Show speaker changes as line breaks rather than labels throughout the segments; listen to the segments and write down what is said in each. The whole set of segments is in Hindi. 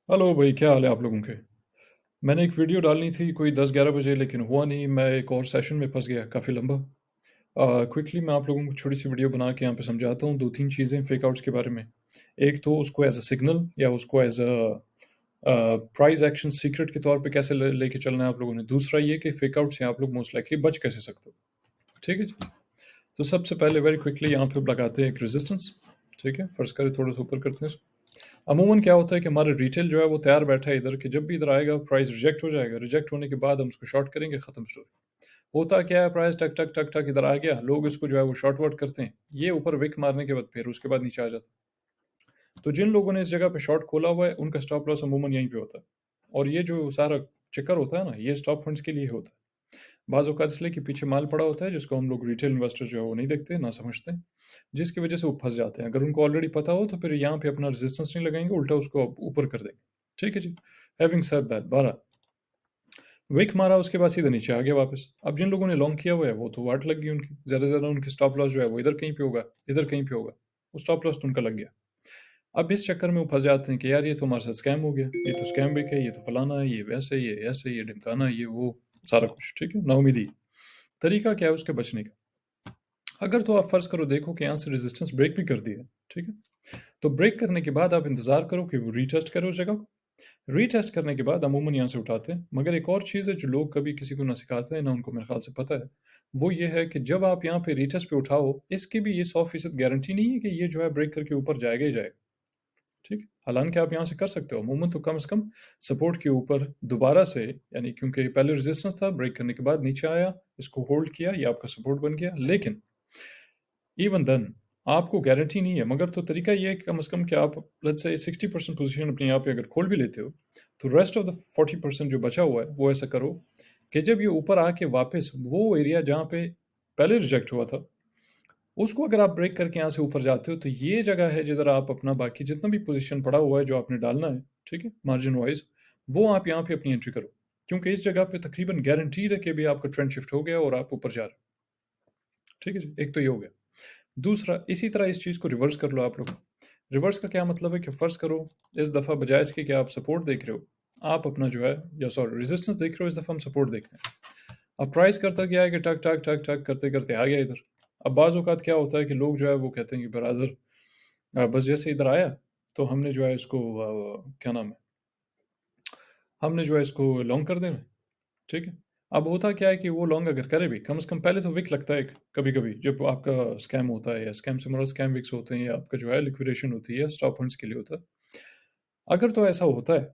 हेलो भाई, क्या हाल है आप लोगों के। मैंने एक वीडियो डालनी थी कोई 10-11 बजे, लेकिन हुआ नहीं। मैं एक और सेशन में फंस गया काफ़ी लंबा। क्विकली मैं आप लोगों को छोटी सी वीडियो बना के यहाँ पे समझाता हूँ 2-3 चीज़ें फेक आउट्स के बारे में। एक तो उसको एज अ सिग्नल या उसको as a price action secret के तौर पे कैसे लेके चलना है आप लोगों ने। दूसरा ये कि फेक आउट से आप लोग मोस्ट लाइकली बच कैसे सकते हो। ठीक है जी। तो सबसे पहले वेरी क्विकली यहाँ पे लगाते हैं एक रेजिस्टेंस। ठीक है, फर्स्ट करें थोड़ा सा ऊपर करते हैं इसको। अमूमन क्या होता है कि हमारा रिटेल जो है वो तैयार बैठा है इधर कि जब भी इधर आएगा प्राइस रिजेक्ट हो जाएगा, रिजेक्ट होने के बाद हम उसको शॉर्ट करेंगे, खत्म स्टोरी। होता क्या है, प्राइस टक टक टक टक इधर आ गया, लोग इसको जो है वो शॉर्ट वर्ट करते हैं, ये ऊपर विक मारने के बाद फिर उसके बाद नीचे आ जाता है। तो जिन लोगों ने इस जगह पे शॉर्ट खोला हुआ है उनका स्टॉप लॉस अमूमन यहीं पे होता है। और ये जो सारा चक्कर होता है ना, ये स्टॉप फंड्स के लिए होता है। बाज़ औक़ात इसलिए कि पीछे माल पड़ा होता है जिसको हम लोग रिटेल इन्वेस्टर जो है वो नहीं देखते, ना समझते हैं, जिसकी वजह से वो फँस जाते हैं। अगर उनको ऑलरेडी पता हो तो फिर यहाँ पे अपना रेजिस्टेंस नहीं लगाएँगे, उल्टा उसको ऊपर कर देंगे। ठीक है जी। हैविंग सेड दैट, 12 विक मारा, उसके बाद सीधा नीचे आ गया वापस। अब जिन लोगों ने लॉन्ग किया हुआ है वो तो वाट लग गई उनकी, ज़्यादा से ज़्यादा उनकी स्टॉप लॉस जो है वो इधर कहीं पे होगा, इधर कहीं पे होगा। वो स्टॉप लॉस तो उनका लग गया। अब इस चक्कर में वो फँस जाते हैं कि यार ये तो हमारे साथ स्कैम हो गया, ये तो स्कैम विक है, ये तो फलाना है, ये वैसे, ये ऐसे, ये ढिमकाना, ये वो, सारा कुछ। ठीक है, नाउमीदी। तरीका क्या है उसके बचने का? अगर तो आप फ़र्ज़ करो देखो कि यहाँ से रेजिस्टेंस ब्रेक भी कर दिया, ठीक है? तो ब्रेक करने के बाद आप इंतज़ार करो कि वो रीटेस्ट करे उस जगह को। रीटेस्ट करने के बाद अमूमन यहाँ से उठाते हैं। मगर एक और चीज़ है जो लोग कभी किसी को ना सिखाते हैं, ना उनको मेरे ख़्याल से पता है। वो ये है कि जब आप यहाँ पे रीटेस्ट पे उठाओ, इसकी भी ये 100% गारंटी नहीं है कि ये जो है ब्रेक करके ऊपर जाएगा ही जाएगा। ठीक है? हालाँकि आप यहाँ से कर सकते हो। अमूमन तो कम से कम सपोर्ट के ऊपर दोबारा से, यानी क्योंकि पहले रेजिस्टेंस था, ब्रेक करने के बाद नीचे आया, इसको होल्ड किया, ये आपका सपोर्ट बन गया। लेकिन इवन देन आपको गारंटी नहीं है, मगर तो तरीका ये है कि कम से कम कि आप लेट्स से 60% पोजीशन अपनी यहाँ पे अगर खोल भी लेते हो, तो रेस्ट ऑफ द 40% जो बचा हुआ है, वो ऐसा करो कि जब ये ऊपर आके वापस वो एरिया जहाँ पे पहले रिजेक्ट हुआ था, उसको अगर आप ब्रेक करके यहाँ से ऊपर जाते हो, तो ये जगह है जिधर आप अपना बाकी जितना भी पोजीशन पड़ा हुआ है जो आपने डालना है, ठीक है? मार्जिन वाइज़, वो आप यहाँ पे अपनी एंट्री करो। क्योंकि इस जगह पे तकरीबन गारंटीड है कि अभी आपका ट्रेंड शिफ्ट हो गया और आप ऊपर जा रहे हो। ठीक है जी? एक तो ये हो गया। दूसरा, इसी तरह इस चीज़ को रिवर्स कर लो आप लोग। रिवर्स का क्या मतलब है कि फ़र्ज़ करो इस दफ़ा बजाय इसके कि आप सपोर्ट देख रहे हो, आप अपना जो है या सॉरी रेजिस्टेंस देख रहे हो, इस दफ़ा हम सपोर्ट देखते हैं। अब प्राइस करता क्या है कि टक, टक, टक, टक करते-करते आ गया इधर। अब बाज़ औक़ात क्या होता है कि लोग जो है वो कहते हैं कि ब्रदर बस जैसे इधर आया तो हमने जो है इसको क्या नाम है, हमने जो है इसको लॉन्ग कर देना है। ठीक है? अब होता क्या है कि वो लॉन्ग अगर करे भी, कम से कम पहले तो विक लगता है एक कभी-कभी जब आपका स्कैम होता है, या स्कैम से मतलब स्कैम विक्स होते हैं, या आपका जो है लिक्विडेशन होती है, स्टॉप फंड्स के लिए होता है। अगर तो ऐसा होता है,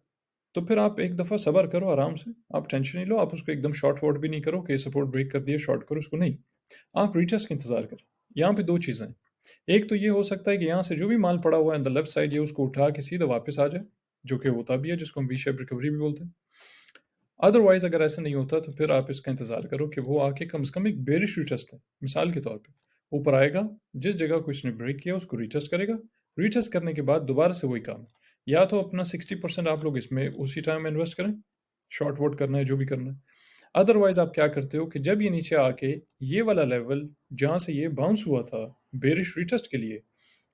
तो फिर आप एक दफ़ा सब्र करो आराम से, आप टेंशन नहीं लो, आप उसको एकदम शॉर्ट वॉर्ट भी नहीं करो कि सपोर्ट ब्रेक कर दिया शॉर्ट करो उसको, नहीं। आप रीटेस्ट का इंतज़ार करें। यहाँ पे 2 चीज़ें हैं, एक तो ये हो सकता है कि यहाँ से जो भी माल पड़ा हुआ है ऑन द लेफ्ट साइड, ये उसको उठा के सीधा वापस आ जाए, जो कि होता भी है, जिसको हम वी शेप रिकवरी भी बोलते हैं। अदरवाइज़ अगर ऐसा नहीं होता तो फिर आप इसका इंतज़ार करो कि वो आके कम से कम एक बेयरिश रीटेस्ट है, मिसाल के तौर पे, ऊपर आएगा, जिस जगह को इसने ब्रेक किया उसको रीटेस्ट करेगा, रीटेस्ट करने के बाद दोबारा से वही काम है। या तो अपना 60% आप लोग इसमें उसी टाइम इन्वेस्ट करें, शॉर्ट वोट करना है, जो भी करना है। अदरवाइज़ आप क्या करते हो कि जब ये नीचे आके ये वाला लेवल जहाँ से ये बाउंस हुआ था बेयरिश रीटेस्ट के लिए,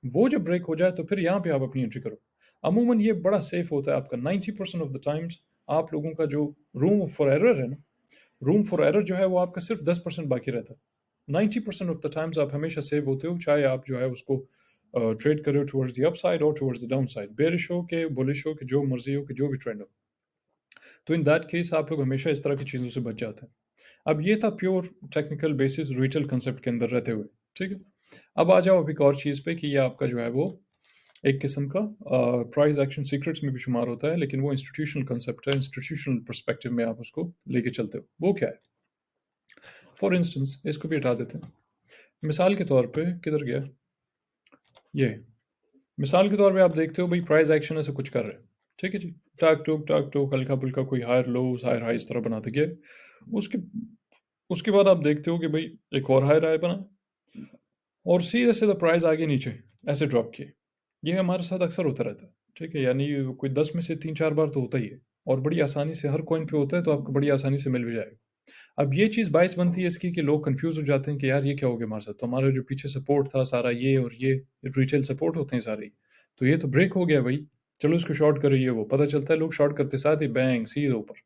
वो जब ब्रेक हो जाए तो फिर यहाँ पे आप अपनी एंट्री करो। अमूमन ये बड़ा सेफ होता है आपका 90% ऑफ द टाइम्स। आप लोगों का जो रूम फॉर एरर है ना, रूम फॉर एरर जो है वो आपका सिर्फ 10% बाकी रहता है। 90% ऑफ द टाइम्स आप हमेशा सेव होते हो, चाहे आप जो है उसको ट्रेड करो टुवर्ड्स द अपसाइड और टुवर्ड्स द डाउनसाइड, बेरिश हो के बुलिश हो के जो मर्जी हो के जो भी ट्रेंड हो। तो इन दैट केस आप लोग हमेशा इस तरह की चीज़ों से बच जाते हैं। अब ये था pure technical basis retail concept के अंदर रहते हुए, ठीक है? अब आ जाओ अब एक और चीज़ पे कि ये आपका जो है वो एक किस्म का प्राइस एक्शन सीक्रेट्स में भी शुमार होता है, लेकिन वो इंस्टीट्यूशनल कंसेप्ट है, इंस्टीट्यूशनल पर्सपेक्टिव में आप उसको लेके चलते हो। वो क्या है? फॉर इंस्टेंस इसको भी हटा देते हैं। मिसाल के तौर पे किधर गया? ये। मिसाल के तौर पे आप देखते हो भाई प्राइस एक्शन ऐसे कुछ कर रहे हैं। ठीक है जी? टाक टूक, हल्का-फुल्का कोई हायर लोज़, हायर हाई इस तरह बनाते गया। उसके उसके बाद आप देखते हो कि भाई एक और हायर हाई बना और सीधे-सीधे प्राइस आगे नीचे ऐसे ड्रॉप किए। ये हमारे साथ अक्सर होता रहता है। ठीक है? यानी कोई 10 में से 3-4 बार तो होता ही है, और बड़ी आसानी से हर कॉइन पे होता है, तो आपको बड़ी आसानी से मिल भी जाएगा। अब ये चीज़ बाइस बनती है इसकी कि लोग कन्फ्यूज़ हो जाते हैं कि यार ये क्या हो गया हमारे साथ? तो हमारा जो पीछे सपोर्ट था सारा, ये और ये रिटेल सपोर्ट होते हैं सारे, तो ये तो ब्रेक हो गया भई। चलो इसको शॉर्ट करो, ये वो पता चलता है लोग शॉर्ट करते साथ ही बैंग सीधे ऊपर।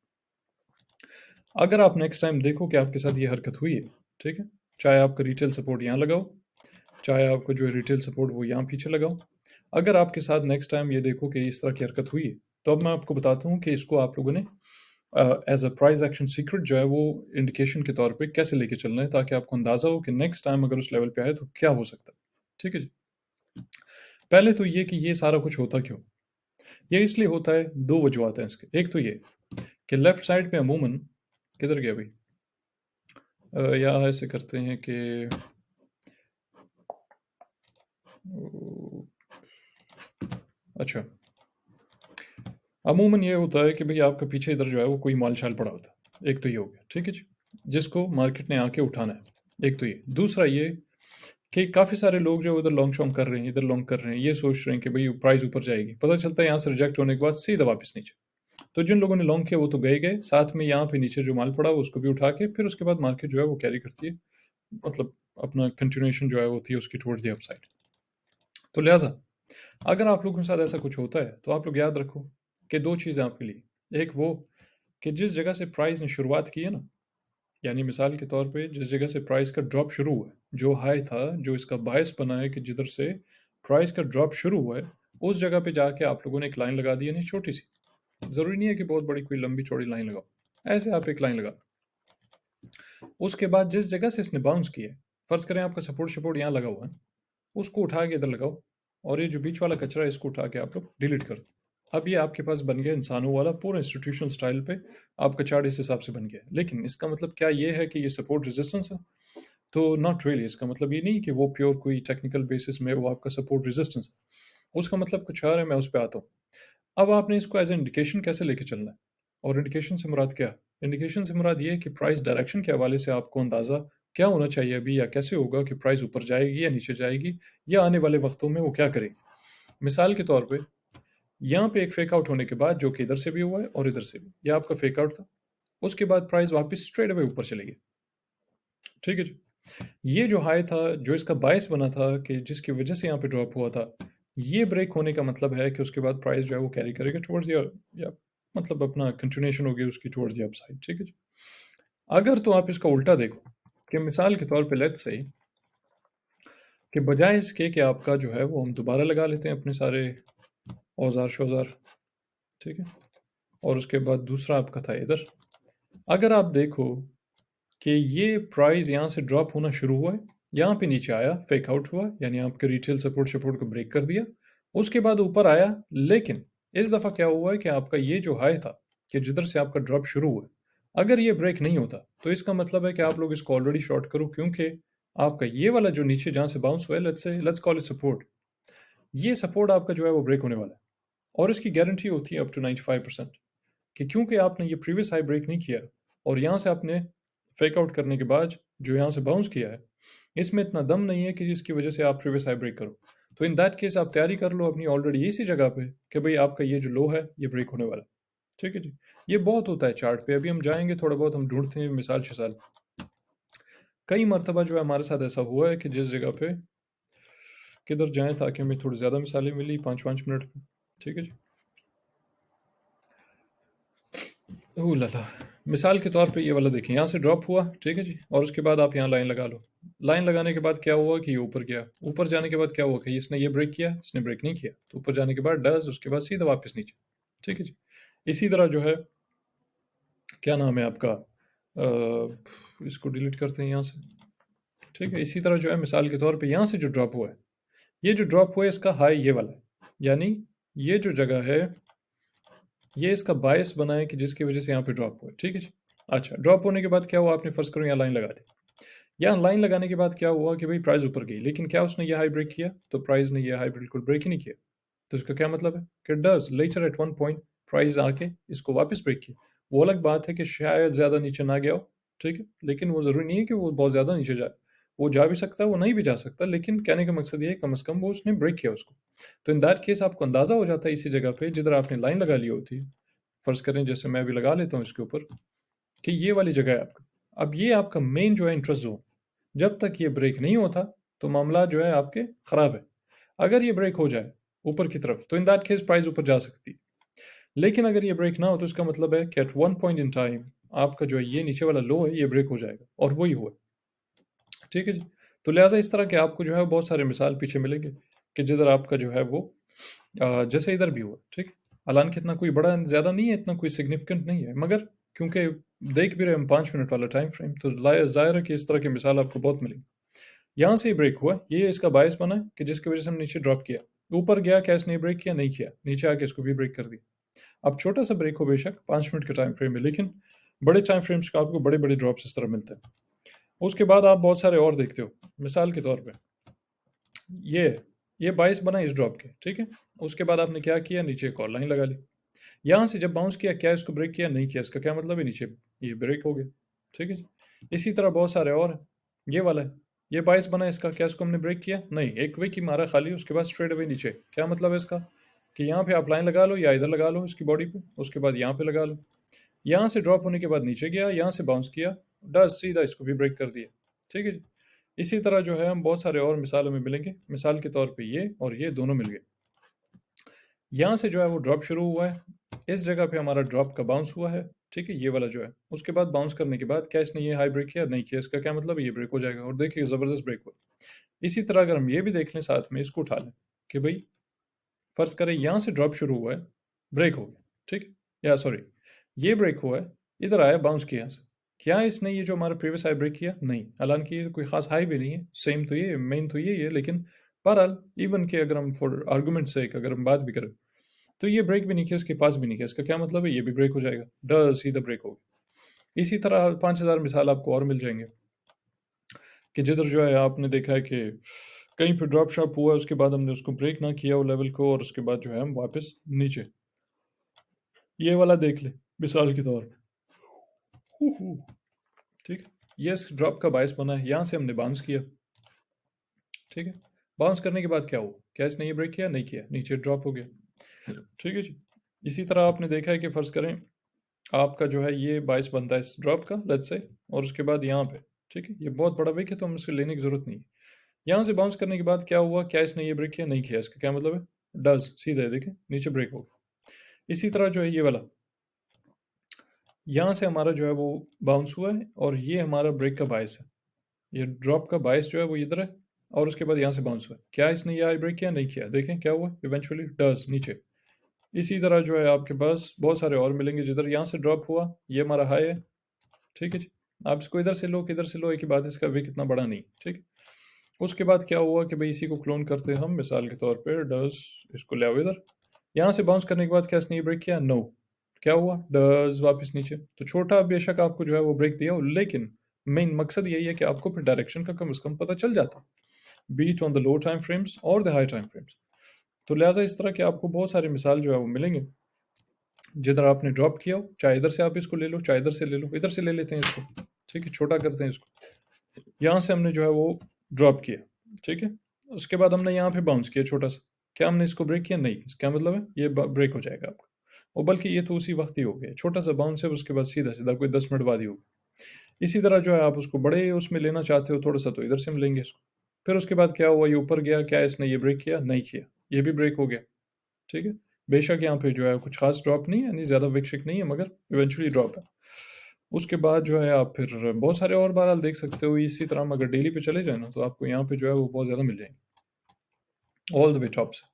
अगर आप नेक्स्ट टाइम देखो कि आपके साथ ये हरकत हुई है, ठीक है, चाहे आपका रिटेल सपोर्ट यहाँ लगाओ, चाहे आपको जो रिटेल सपोर्ट वो यहाँ पीछे लगाओ, अगर आपके साथ नेक्स्ट टाइम ये देखो कि इस तरह की हरकत हुई है, तो अब मैं आपको बताता हूँ कि इसको आप लोगों ने as a price action secret जो है वो इंडिकेशन के तौर पे कैसे लेके चलना है, ताकि आपको अंदाज़ा हो कि नेक्स्ट टाइम अगर उस लेवल पे आए तो क्या हो सकता है। ठीक है जी। पहले तो ये कि ये सारा कुछ होता क्यों। ये इसलिए होता है, दो वजूहत हैं इसके। एक तो ये कि लेफ्ट साइड पे अमूमन, किधर गया भाई, या ऐसे करते हैं कि अच्छा, अमूमन ये होता है कि भाई आपका पीछे इधर जो है वो कोई माल शाल पड़ा होता है। एक तो ये हो गया, ठीक है जी, जिसको मार्केट ने आके उठाना है। एक तो ये, दूसरा ये कि काफ़ी सारे लोग जो उधर लॉन्ग शॉन्ग कर रहे हैं, इधर लॉन्ग कर रहे हैं, ये सोच रहे हैं कि भाई प्राइस ऊपर जाएगी, पता चलता है यहाँ से रिजेक्ट होने के बाद सीधा वापस नीचे। तो जिन लोगों ने लॉन्ग किया वो तो गए गए, साथ में यहाँ पे नीचे जो माल पड़ा उसको भी उठा के फिर उसके बाद मार्केट जो है वो कैरी करती है, मतलब अपना कंटिन्यूएशन जो है होती है उसकी टुवर्ड्स द अपसाइड। तो लिहाजा अगर आप लोगों के साथ ऐसा कुछ होता है तो आप लोग याद रखो कि दो चीज़ें आपके लिए। एक वो कि जिस जगह से प्राइस ने शुरुआत की है ना, यानी मिसाल के तौर पे जिस जगह से प्राइस का ड्रॉप शुरू हुआ है, जो हाई था, जो इसका बायस बना है कि जिधर से प्राइस का ड्रॉप शुरू हुआ है, उस जगह पे जाके आप लोगों ने एक लाइन लगा दी है, नहीं छोटी सी, ज़रूरी नहीं है कि बहुत बड़ी कोई लंबी चौड़ी लाइन लगाओ, ऐसे आप एक लाइन लगा। उसके बाद जिस जगह से इसने बाउंस किया है, फ़र्ज़ करें आपका सपोर्ट सपोर्ट यहाँ लगा हुआ है, उसको उठा के इधर लगाओ, और ये जो बीच वाला कचरा है इसको उठा के आप लोग डिलीट कर दो। अब ये आपके पास बन गया इंसानों वाला पूरा इंस्टीट्यूशनल स्टाइल पे आपका चार्ट इस हिसाब से बन गया। लेकिन इसका मतलब क्या ये है कि ये सपोर्ट रेजिस्टेंस है? तो नॉट रियली। इसका मतलब ये नहीं कि वो प्योर कोई टेक्निकल बेसिस में वो आपका सपोर्ट रेजिस्टेंस है। उसका मतलब कुछ और है, मैं उस पे आता हूँ। अब आपने इसको एज ए इंडिकेशन कैसे लेके चलना है, और इंडिकेशन से मुराद क्या है? इंडिकेशन से मुराद ये है कि प्राइस डायरेक्शन के हवाले से आपको अंदाज़ा क्या होना चाहिए अभी, या कैसे होगा कि प्राइस ऊपर जाएगी या नीचे जाएगी, या आने वाले वक्तों में वो क्या करेगी। मिसाल के तौर पे यहाँ पे एक फेक आउट होने के बाद, जो कि इधर से भी हुआ है और इधर से भी, ये आपका फेक आउट था, उसके बाद प्राइस वापस स्ट्रेट अवे ऊपर चली गई। ठीक है जी। ये जो हाई था, जो इसका बायस बना था कि जिसकी वजह से यहाँ पे ड्रॉप हुआ था, ये ब्रेक होने का मतलब है कि उसके बाद प्राइस जो है वो कैरी करेगा टुवर्ड्स या मतलब अपना कंटिन्यूएशन होगी उसकी टुवर्ड्स द अपसाइड। ठीक है जी। अगर तो आप इसका उल्टा देखो कि मिसाल के तौर पे लेट्स से कि बजाय इसके कि आपका जो है वो हम दोबारा लगा लेते हैं अपने सारे औजार शौजार, ठीक है, और उसके बाद दूसरा आपका था इधर, अगर आप देखो कि ये प्राइस यहाँ से ड्रॉप होना शुरू हुआ है, यहाँ पे नीचे आया, फेक आउट हुआ, यानी आपके रिटेल सपोर्ट सपोर्ट को ब्रेक कर दिया, उसके बाद ऊपर आया। लेकिन इस दफ़ा क्या हुआ है कि आपका ये जो हाई था कि जिधर से आपका ड्रॉप शुरू हुआ, अगर ये ब्रेक नहीं होता तो इसका मतलब है कि आप लोग इसको ऑलरेडी शॉर्ट करो, क्योंकि आपका ये वाला जो नीचे जहाँ से बाउंस हुआ है, लेट्स कॉल इट सपोर्ट, ये सपोर्ट आपका जो है वो ब्रेक होने वाला है। और इसकी गारंटी होती है अप टू 95% कि क्योंकि आपने ये प्रीवियस हाई ब्रेक नहीं किया, और यहाँ से आपने फेक आउट करने के बाद जो यहाँ से बाउंस किया है, इसमें इतना दम नहीं है कि जिसकी वजह से आप प्रीवियस हाई ब्रेक करो। तो इन दैट केस आप तैयारी कर लो अपनी ऑलरेडी इसी जगह पे कि भाई आपका ये जो लो है ये ब्रेक होने वाला है। ठीक है जी। ये बहुत होता है चार्ट पे, अभी हम जाएंगे थोड़ा बहुत, हम ढूंढते हैं मिसाल शिसाल। कई मरतबा जो है हमारे साथ ऐसा हुआ है कि जिस जगह पे, किधर जाएं ताकि हमें थोड़ी ज़्यादा मिसालें मिली 5-5 मिनट में। ठीक है जी। ओह लाला, मिसाल के तौर पे ये वाला देखें, यहाँ से ड्रॉप हुआ, ठीक है जी, और उसके बाद आप यहाँ लाइन लगा लो। लाइन लगाने के बाद क्या हुआ कि ये ऊपर गया, ऊपर जाने के बाद क्या हुआ कि इसने ये ब्रेक किया, इसने ब्रेक नहीं किया, तो ऊपर जाने के बाद डज, उसके बाद सीधा वापस नीचे। ठीक है जी। इसी तरह जो है, क्या नाम है आपका, इसको डिलीट करते हैं यहाँ से। ठीक है, इसी तरह जो है मिसाल के तौर पर यहाँ से जो ड्रॉप हुआ है, ये जो ड्रॉप हुआ है इसका हाई ये वाला है, यानी ये जो जगह है ये इसका बायस बना है कि जिसकी वजह से यहाँ पे ड्रॉप हुआ है। ठीक है जी। अच्छा, ड्रॉप होने के बाद क्या हुआ, आपने फर्स्ट करो यहाँ लाइन लगा दी। यहाँ लाइन लगाने के बाद क्या हुआ कि भाई प्राइस ऊपर गई, लेकिन क्या उसने ये हाई ब्रेक किया? तो प्राइस ने ये हाई बिल्कुल ब्रेक ही नहीं किया। तो इसका क्या मतलब है कि does later at one point price आके इसको वापस ब्रेक किया। वो अलग बात है कि शायद ज़्यादा नीचे ना गया हो, ठीक है, लेकिन वो ज़रूरी नहीं है कि वो बहुत ज़्यादा नीचे जाए, वो जा भी सकता है, वो नहीं भी जा सकता, लेकिन कहने का मकसद ये है कम से कम वो उसने ब्रेक किया उसको। तो इन दैट केस आपको अंदाज़ा हो जाता है इसी जगह पे जिधर आपने लाइन लगा ली होती है, फ़र्ज़ करें जैसे मैं भी लगा लेता हूँ इसके ऊपर, कि ये वाली जगह है आपका। अब ये आपका मेन जो है इंटरेस्ट जोन, जब तक ये ब्रेक नहीं होता तो मामला जो है आपके ख़राब है। अगर ये ब्रेक हो जाए ऊपर की तरफ, तो इन दैट केस प्राइस ऊपर जा सकती है। लेकिन अगर ये ब्रेक ना हो तो इसका मतलब है कि at one point in time आपका जो है ये नीचे वाला लो है ये ब्रेक हो जाएगा, और वही हुआ। ठीक है जी। तो लिहाजा इस तरह के आपको जो है बहुत सारे मिसाल पीछे मिलेंगे कि जिधर आपका जो है वो जैसे इधर भी हुआ। ठीक, हालांकि इतना कोई बड़ा ज़्यादा नहीं है, इतना कोई सिग्निफिकेंट नहीं है, मगर क्योंकि देख भी रहे हम 5 मिनट वाला टाइम फ्रेम, तो जाहिर है कि इस तरह की मिसाल आपको बहुत मिलेंगी। यहाँ से ब्रेक हुआ, ये इसका बायस बना कि जिसकी वजह से हम नीचे ड्रॉप किया, ऊपर गया, कैश नहीं ब्रेक किया, नहीं किया, नीचे आके इसको भी ब्रेक कर दिया। अब छोटा सा ब्रेक हो बेशक 5 मिनट के टाइम फ्रेम में, लेकिन बड़े टाइम फ्रेम्स का आपको बड़े बड़े ड्रॉप्स इस तरह मिलते हैं। उसके बाद आप बहुत सारे और देखते हो, मिसाल के तौर पे ये ये 22 बना इस ड्रॉप के। ठीक है, उसके बाद आपने क्या किया, नीचे एक और लाइन लगा ली। यहाँ से जब बाउंस किया, क्या इसको ब्रेक किया, नहीं किया, इसका क्या मतलब है, नीचे ये ब्रेक हो गया। ठीक है जी। इसी तरह बहुत सारे और हैं। ये वाला है, ये 22 बना, इसका क्या इसको हमने ब्रेक किया, नहीं, एक वे की मारा खाली, उसके बाद स्ट्रेट अवे नीचे। क्या मतलब है इसका, कि यहाँ पे आप लाइन लगा लो या इधर लगा लो इसकी बॉडी पे, उसके बाद यहाँ पे लगा लो। यहाँ से ड्रॉप होने के बाद नीचे गया, यहाँ से बाउंस किया, डस सीधा इसको भी ब्रेक कर दिया। ठीक है जी। इसी तरह जो है हम बहुत सारे और मिसालों में मिलेंगे। मिसाल के तौर पे ये और ये दोनों मिल गए। यहाँ से जो है वो ड्रॉप शुरू हुआ है, इस जगह पे हमारा ड्रॉप का बाउंस हुआ है। ठीक है, ये वाला जो है, उसके बाद बाउंस करने के बाद क्या इसने ये हाई ब्रेक किया, नहीं किया, इसका क्या मतलब है, ये ब्रेक हो जाएगा। और देखिए ज़बरदस्त ब्रेक हुआ। इसी तरह अगर हम ये भी देख लें साथ में, इसको उठा लें कि भाई फर्ज करें यहाँ से ड्रॉप शुरू हुआ है, ब्रेक हो गया। ठीक है, या सॉरी, ये ब्रेक हुआ है, इधर आया, बाउंस किया यहाँ से, क्या इसने ये जो हमारा प्रीवियस हाई ब्रेक किया, नहीं, हालांकि ये कोई खास हाई भी नहीं है, सेम तो ये मेन तो ये है, लेकिन बहरहाल इवन के अगर हम फॉर आर्गूमेंट से अगर हम बात भी करें, तो ये ब्रेक भी नहीं किया, इसके पास भी नहीं किया, इसका क्या मतलब है, ये भी ब्रेक हो जाएगा, डर सीधा ब्रेक हो गया। इसी तरह 5000 मिसाल आपको और मिल जाएंगे कि जिधर जो है आपने देखा है कि कहीं पे ड्रॉप शॉप हुआ, उसके बाद हमने उसको ब्रेक ना किया वो लेवल को, और उसके बाद जो है हम वापस नीचे, ये वाला देख ले मिसाल के तौर पे। ठीक है, ये इस ड्रॉप का बायस बना है, यहाँ से हमने बाउंस किया। ठीक है, बाउंस करने के बाद क्या हुआ, क्या इसने ये ब्रेक किया, नहीं किया, नीचे ड्रॉप हो गया। ठीक है जी। इसी तरह आपने देखा है कि फर्ज करें आपका जो है ये बायस बनता है इस ड्रॉप का, लेट्स से, और उसके बाद यहाँ पे। ठीक है, ये बहुत बड़ा विक है तो हम इसे लेने की जरूरत नहीं है। यहाँ से बाउंस करने के बाद क्या हुआ, क्या इसने ये ब्रेक किया, नहीं किया, इसका क्या मतलब है, डज सीधा है, देखें नीचे ब्रेक हो गया। इसी तरह जो है ये वाला, यहाँ से हमारा जो है वो बाउंस हुआ है, और ये हमारा ब्रेक का बायस है, ये ड्रॉप का बायस जो है वो इधर है, और उसके बाद यहाँ से बाउंस हुआ, क्या इसने ये हाई ब्रेक किया, नहीं किया, देखें क्या हुआ, इवेंचुअली डज नीचे। इसी तरह जो है आपके पास बहुत सारे और मिलेंगे, जिधर यहाँ से ड्रॉप हुआ, ये हमारा हाई है। ठीक है जी, आप इसको इधर से लो, किधर से लो, एक ही बात है, इसका विक इतना बड़ा नहीं। ठीक है, उसके बाद क्या हुआ कि भाई इसी को क्लोन करते हैं हम, मिसाल के तौर पे डज, इसको ले आओ इधर, यहाँ से बाउंस करने के बाद क्या इसने ये ब्रेक किया, नो, क्या हुआ, डज वापस नीचे। तो छोटा बेशक आपको जो है वो ब्रेक दिया हो, लेकिन मेन मकसद यही है कि आपको फिर डायरेक्शन का कम से कम पता चल जाता, beat on the low time frames और द हाई टाइम फ्रेम्स। तो लिहाजा इस तरह के आपको बहुत सारे मिसाल जो है वो मिलेंगे, जिधर आपने ड्रॉप किया हो, चाहे इधर से आप इसको ले लो, चाहे इधर से ले लो, इधर से ले लेते हैं इसको। ठीक है, छोटा करते हैं इसको, यहाँ से हमने जो है वो ड्रॉप किया। ठीक है, उसके बाद हमने यहाँ पे बाउंस किया छोटा सा, क्या हमने इसको ब्रेक किया, नहीं, इसका मतलब है ये ब्रेक हो जाएगा आपका। और बल्कि ये तो उसी वक्त ही हो गया, छोटा सा बाउंस है, उसके बाद सीधा सीधा कोई 10 मिनट बाद ही होगा। इसी तरह जो है आप उसको बड़े उसमें लेना चाहते हो थोड़ा सा, तो इधर से हम लेंगे इसको। फिर उसके बाद क्या हुआ, ये ऊपर गया, क्या इसने ये ब्रेक किया, नहीं किया, ये भी ब्रेक हो गया। ठीक है, बेशक यहाँ पे जो है कुछ खास ड्रॉप नहीं है, यानी ज़्यादा विकसित नहीं है, मगर इवेंचुअली ड्रॉप है। उसके बाद जो है आप फिर बहुत सारे और बहरहाल देख सकते हो। इसी तरह हम अगर डेली पे चले जाए ना, तो आपको यहाँ पे जो है वो बहुत ज़्यादा मिल जाएंगे, ऑल द वे टॉप से।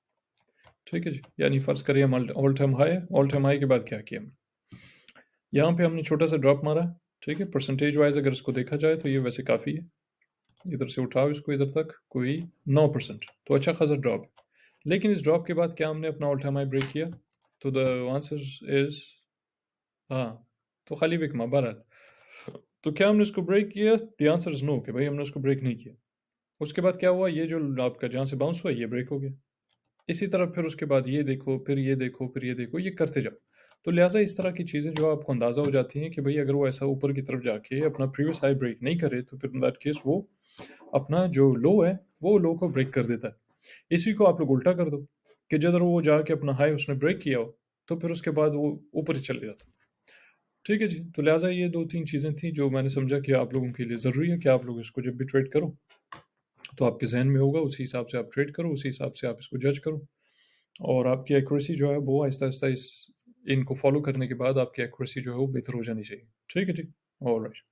ठीक है जी, यानी फ़र्ज़ करिए हम all time high, all time high के बाद क्या किया हमने, यहाँ पे हमने छोटा सा ड्रॉप मारा। ठीक है, परसेंटेज वाइज अगर इसको देखा जाए तो ये वैसे काफ़ी है, इधर से उठाओ इसको इधर तक, कोई 9%, तो अच्छा खासा ड्रॉप। लेकिन इस ड्रॉप के बाद क्या हमने अपना ऑल टाइम हाई ब्रेक किया, तो द आंसर इज हाँ, तो खाली विक मार बहरहाल। तो क्या हमने उसको ब्रेक किया, द आंसर इज नो, कि भाई हमने उसको ब्रेक नहीं किया। उसके बाद क्या हुआ, ये जो आपका जहाँ से बाउंस हुआ ये ब्रेक हो गया। इसी तरह फिर उसके बाद ये देखो, फिर ये देखो, फिर ये देखो, ये करते जाओ। तो लिहाजा इस तरह की चीज़ें जो आपको अंदाज़ा हो जाती हैं कि भाई अगर वो ऐसा ऊपर की तरफ जाके अपना प्रीवियस हाई ब्रेक नहीं करे, तो फिर इन दैट केस वो अपना जो लो है वो लो को ब्रेक कर देता है। इसी को आप लोग उल्टा कर दो कि जिधर वो जाके अपना हाई उसने ब्रेक किया हो, तो फिर उसके बाद वो ऊपर ही चले जाता। ठीक है जी, तो लिहाजा ये 2-3 चीज़ें थी जो मैंने समझा कि आप लोगों के लिए ज़रूरी है कि आप लोग इसको जब भी ट्रेड करो, तो आपके ज़हन में होगा, उसी हिसाब से आप ट्रेड करो, उसी हिसाब से आप इसको जज करो। और आपकी एक्यूरेसी जो है वो आहिस्ता-आहिस्ता इनको फ़ॉलो करने के बाद आपकी एक्यूरेसी जो है वो बेहतर हो जानी चाहिए। ठीक है जी। ऑलराइट।